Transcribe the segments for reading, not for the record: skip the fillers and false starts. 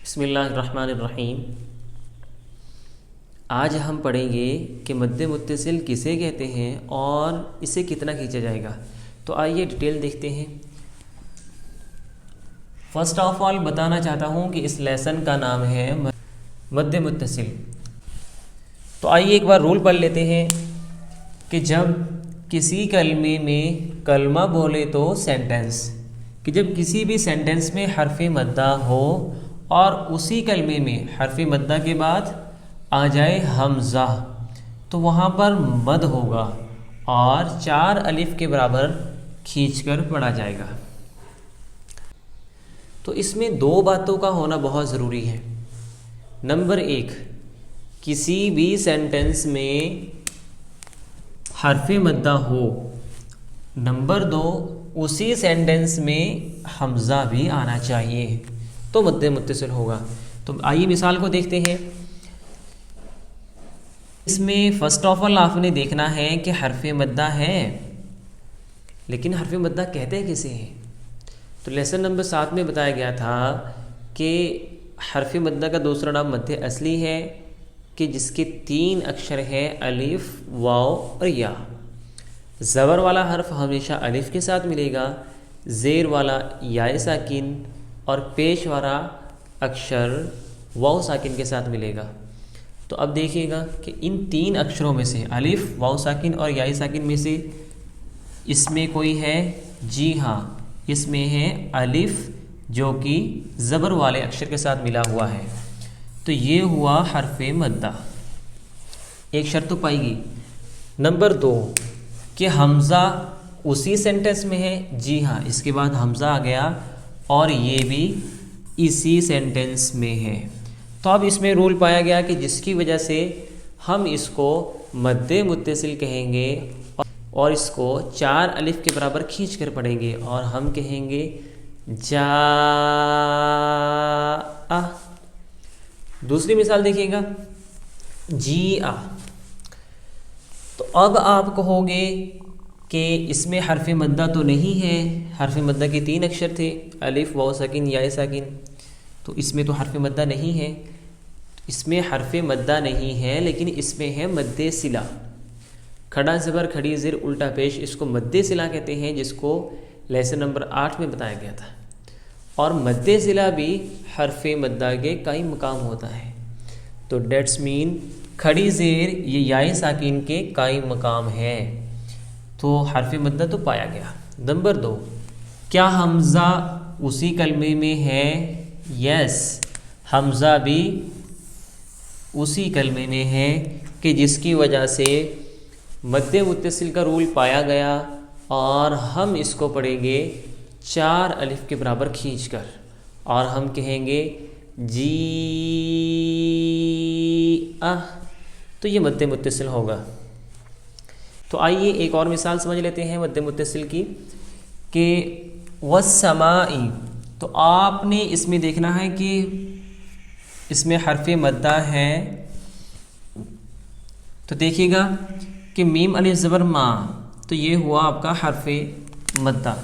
बिस्मिल्लाहिर्रहमानिर्रहीम। आज हम पढ़ेंगे कि मद्दे मुत्तसिल किसे कहते हैं और इसे कितना खींचा जाएगा। तो आइए डिटेल देखते हैं। फ़र्स्ट ऑफ ऑल बताना चाहता हूँ कि इस लेसन का नाम है मद्दे मुत्तसिल। तो आइए एक बार रूल पढ़ लेते हैं कि जब किसी कलमे में कलमा बोले तो सेंटेंस, कि जब किसी भी सेंटेंस में हर्फ़ मद्दा हो और उसी कलमे में हर्फ़ मद्दा के बाद आ जाए हमज़ा, तो वहाँ पर मद होगा और 4 अलिफ के बराबर खींचकर पढ़ा जाएगा। तो इसमें 2 बातों का होना बहुत ज़रूरी है। नंबर 1, किसी भी सेंटेंस में हर्फ़ मद्दा हो। नंबर 2, उसी सेंटेंस में हमज़ा भी आना चाहिए, तो मद्दे मुत्तसिल होगा। तो आइए मिसाल को देखते हैं। इसमें फ़र्स्ट ऑफ ऑल आपने देखना है कि हर्फ़ मद्दा है, लेकिन हर्फ़ मद्दा कहते हैं किसे हैं। तो लेसन नंबर 7 में बताया गया था कि हर्फ़ मद्दा का दूसरा नाम मद्दे असली है, कि जिसके 3 अक्षर हैं अलिफ, वाव और या। ज़बर वाला हर्फ हमेशा अलिफ के साथ मिलेगा, ज़ेर वाला या साकिन और पेश वाला अक्षर वाव साकिन के साथ मिलेगा। तो अब देखिएगा कि इन 3 अक्षरों में से अलिफ, वाव साकिन और या साकिन में से इसमें कोई है? जी हाँ, इसमें है अलिफ, जो कि ज़बर वाले अक्षर के साथ मिला हुआ है। तो ये हुआ हर्फ़ मद्दा। एक शर्त तो पाएगी। नंबर 2, कि हमज़ा उसी सेंटेंस में है। जी हाँ, इसके बाद हमज़ा आ गया और ये भी इसी सेंटेंस में है। तो अब इसमें रूल पाया गया कि जिसकी वजह से हम इसको मद्दे मुत्तसिल कहेंगे और इसको 4 अलिफ के बराबर खींच कर पढ़ेंगे और हम कहेंगे जा आ। दूसरी मिसाल देखिएगा, जी आ। तो अब आप कहोगे कि इसमें हर्फ़ मद्दा तो नहीं है। हर्फ़ मद्दा के 3 अक्षर थे, अलिफ, वाव साकिन, या साकिन। तो इसमें तो हर्फ़ मद्दा नहीं है। इसमें हर्फ़ मद्दा नहीं है, लेकिन इसमें है मद्दे सिला। खड़ा ज़बर, खड़ी ज़ेर, उल्टा पेश, इसको मद्दे सिला कहते हैं, जिसको लेसन नंबर 8 में बताया गया था। और मद्दे सिला भी हर्फ़ मद्दा के कई मकाम होता है। तो डेट्स मीन खड़ी ज़ेर ये या साकिन के कई मकाम है। तो हर्फ़ मद्दा तो पाया गया। नंबर 2, क्या हमज़ा उसी कलमे में है? यस, हमज़ा भी उसी कलमे में है, कि जिसकी वजह से मद्दे मुत्तसिल का रूल पाया गया और हम इसको पढ़ेंगे 4 अलिफ के बराबर खींचकर और हम कहेंगे जी आ। तो ये मद्दे मुत्तसिल होगा। तो आइए एक और मिसाल समझ लेते हैं मद्दे मुत्तसिल की, कि वस्समाई। तो आपने इसमें देखना है कि इसमें हर्फ़ मद्दा है। तो देखिएगा कि मीम अलिफ ज़बर मा, तो ये हुआ आपका हर्फ़ मद्दा,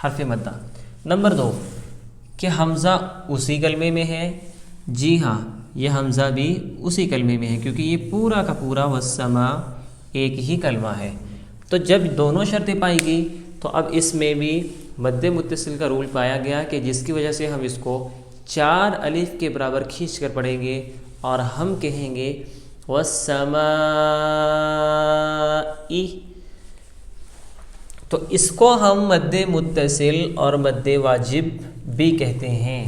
हर्फ़ मद्दा। नंबर 2, कि हमज़ा उसी कलमे में है। जी हाँ, ये हमज़ा भी उसी कलमे में है, क्योंकि ये पूरा का पूरा वस्समा एक ही कलमा है। तो जब दोनों शर्तें पाई गई, तो अब इसमें भी मद्दे मुत्तसिल का रूल पाया गया, कि जिसकी वजह से हम इसको 4 अलिफ के बराबर खींच कर पढ़ेंगे और हम कहेंगे वस्समाई। तो इसको हम मद्दे मुत्तसिल और मद्दे वाजिब भी कहते हैं।